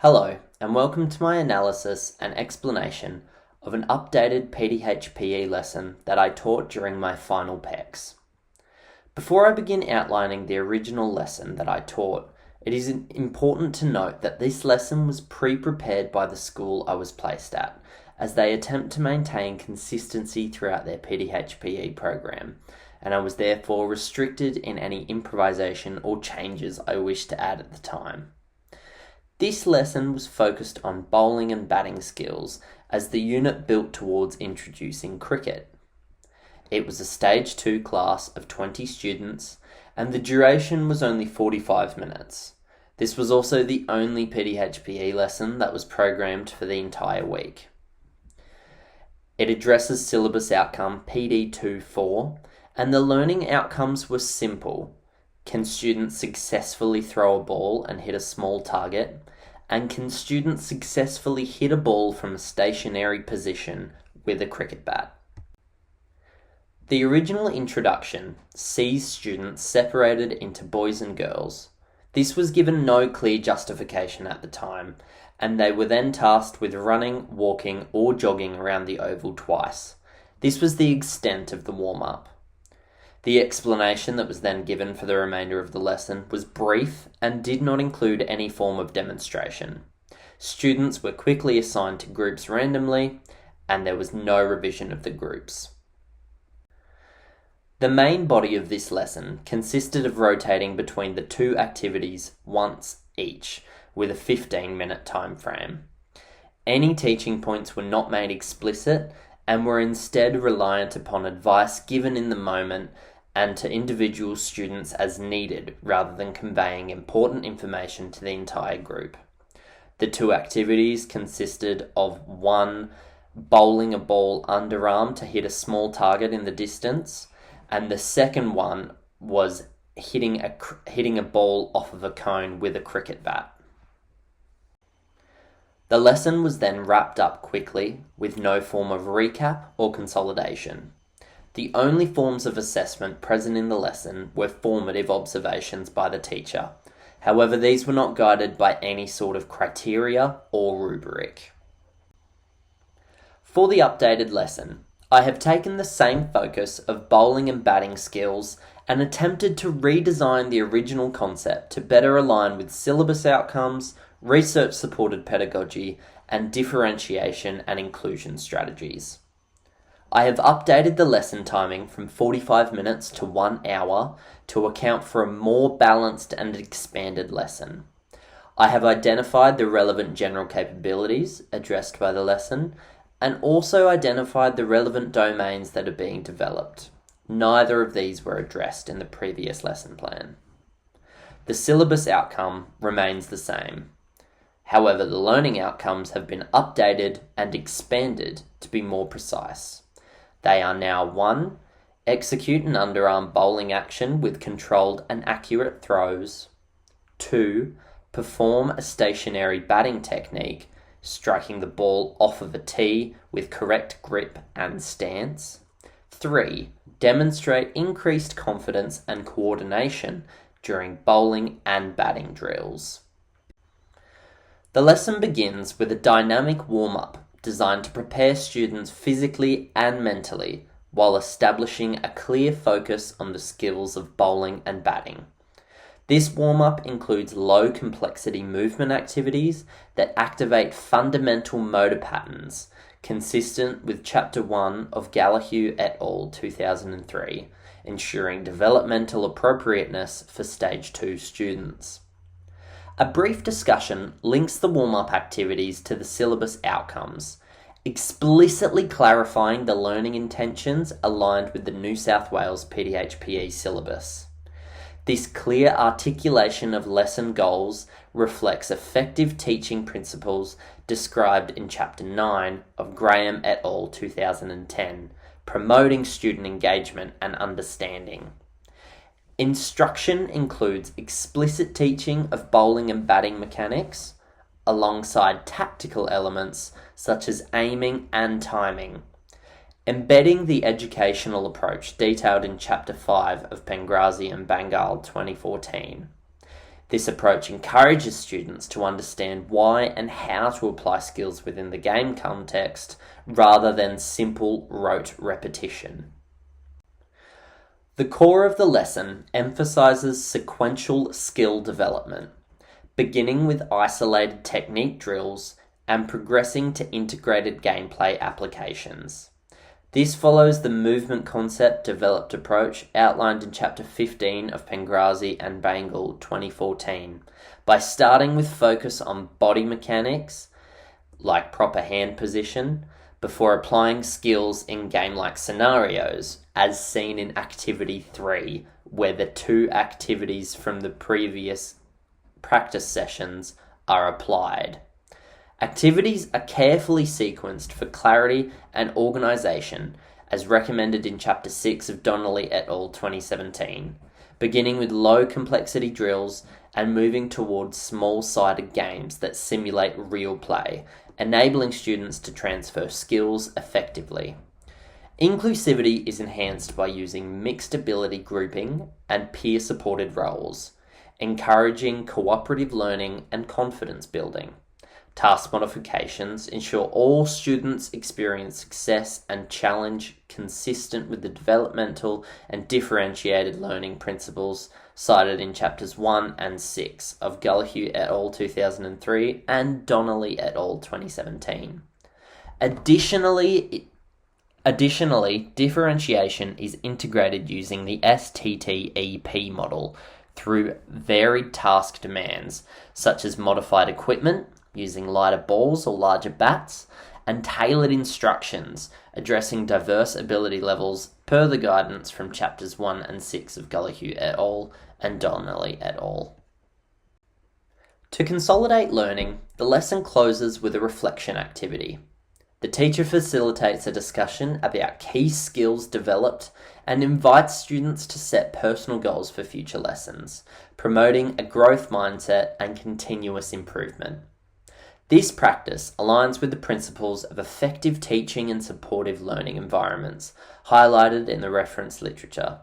Hello, and welcome to my analysis and explanation of an updated PDHPE lesson that I taught during my final PECs. Before I begin outlining the original lesson that I taught, it is important to note that this lesson was pre-prepared by the school I was placed at, as they attempt to maintain consistency throughout their PDHPE program, and I was therefore restricted in any improvisation or changes I wished to add at the time. This lesson was focused on bowling and batting skills as the unit built towards introducing cricket. It was a Stage 2 class of 20 students and the duration was only 45 minutes. This was also the only PDHPE lesson that was programmed for the entire week. It addresses syllabus outcome PD24 and the learning outcomes were simple. Can students successfully throw a ball and hit a small target? And can students successfully hit a ball from a stationary position with a cricket bat? The original introduction sees students separated into boys and girls. This was given no clear justification at the time, and they were then tasked with running, walking, or jogging around the oval twice. This was the extent of the warm-up. The explanation that was then given for the remainder of the lesson was brief and did not include any form of demonstration. Students were quickly assigned to groups randomly, and there was no revision of the groups. The main body of this lesson consisted of rotating between the two activities once each, with a 15-minute time frame. Any teaching points were not made explicit and were instead reliant upon advice given in the moment and to individual students as needed rather than conveying important information to the entire group. The two activities consisted of one, bowling a ball underarm to hit a small target in the distance, and the second one was hitting a ball off of a cone with a cricket bat. The lesson was then wrapped up quickly with no form of recap or consolidation. The only forms of assessment present in the lesson were formative observations by the teacher. However, these were not guided by any sort of criteria or rubric. For the updated lesson, I have taken the same focus of bowling and batting skills and attempted to redesign the original concept to better align with syllabus outcomes, research-supported pedagogy, and differentiation and inclusion strategies. I have updated the lesson timing from 45 minutes to 1 hour to account for a more balanced and expanded lesson. I have identified the relevant general capabilities addressed by the lesson and also identified the relevant domains that are being developed. Neither of these were addressed in the previous lesson plan. The syllabus outcome remains the same. However, the learning outcomes have been updated and expanded to be more precise. They are now 1. Execute an underarm bowling action with controlled and accurate throws. 2. Perform a stationary batting technique, striking the ball off of a tee with correct grip and stance. 3. Demonstrate increased confidence and coordination during bowling and batting drills. The lesson begins with a dynamic warm-up designed to prepare students physically and mentally while establishing a clear focus on the skills of bowling and batting. This warm-up includes low complexity movement activities that activate fundamental motor patterns consistent with Chapter 1 of Gallahue et al. 2003, ensuring developmental appropriateness for Stage 2 students. A brief discussion links the warm-up activities to the syllabus outcomes, explicitly clarifying the learning intentions aligned with the New South Wales PDHPE syllabus. This clear articulation of lesson goals reflects effective teaching principles described in Chapter 9 of Graham et al. 2010, promoting student engagement and understanding. Instruction includes explicit teaching of bowling and batting mechanics, alongside tactical elements such as aiming and timing. Embedding the educational approach detailed in Chapter 5 of Pengrazi and Bangal 2014. This approach encourages students to understand why and how to apply skills within the game context rather than simple rote repetition. The core of the lesson emphasizes sequential skill development, beginning with isolated technique drills and progressing to integrated gameplay applications. This follows the movement concept developed approach outlined in Chapter 15 of Pengrazi and Bangle 2014, by starting with focus on body mechanics, like proper hand position, before applying skills in game-like scenarios, as seen in Activity 3, where the 2 activities from the previous practice sessions are applied. Activities are carefully sequenced for clarity and organisation, as recommended in Chapter 6 of Donnelly et al. 2017, beginning with low complexity drills and moving towards small-sided games that simulate real play, enabling students to transfer skills effectively. Inclusivity is enhanced by using mixed ability grouping and peer-supported roles, encouraging cooperative learning and confidence building. Task modifications ensure all students experience success and challenge consistent with the developmental and differentiated learning principles cited in Chapters 1 and 6 of Gullahue et al. 2003 and Donnelly et al. 2017. Additionally, differentiation is integrated using the STTEP model through varied task demands, such as modified equipment, using lighter balls or larger bats, and tailored instructions addressing diverse ability levels per the guidance from Chapters 1 and 6 of Gullahue et al. And Donnelly et al. To consolidate learning, the lesson closes with a reflection activity. The teacher facilitates a discussion about key skills developed and invites students to set personal goals for future lessons, promoting a growth mindset and continuous improvement. This practice aligns with the principles of effective teaching and supportive learning environments, highlighted in the reference literature.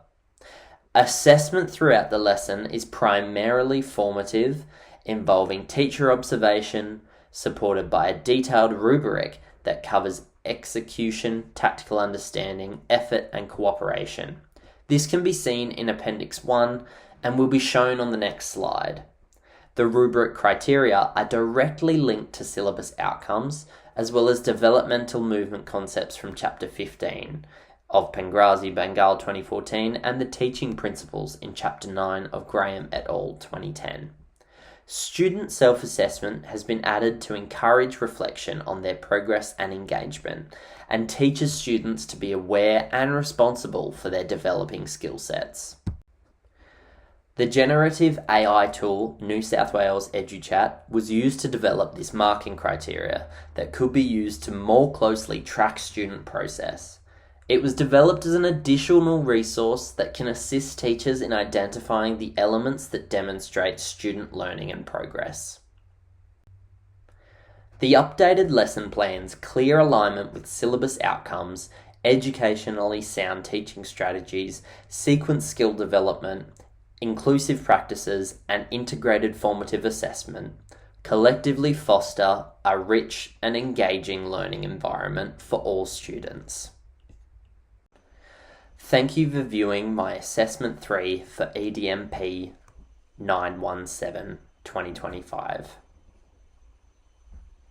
Assessment throughout the lesson is primarily formative, involving teacher observation, supported by a detailed rubric that covers execution, tactical understanding, effort, and cooperation. This can be seen in Appendix 1 and will be shown on the next slide. The rubric criteria are directly linked to syllabus outcomes, as well as developmental movement concepts from Chapter 15 of Pengrazi Bangal 2014 and the teaching principles in Chapter 9 of Graham et al. 2010. Student self-assessment has been added to encourage reflection on their progress and engagement, and teaches students to be aware and responsible for their developing skill sets. The generative AI tool New South Wales EduChat was used to develop this marking criteria that could be used to more closely track student process. It was developed as an additional resource that can assist teachers in identifying the elements that demonstrate student learning and progress. The updated lesson plan's clear alignment with syllabus outcomes, educationally sound teaching strategies, sequence skill development, inclusive practices, and integrated formative assessment collectively foster a rich and engaging learning environment for all students. Thank you for viewing my Assessment 3 for EDMP 917 2025.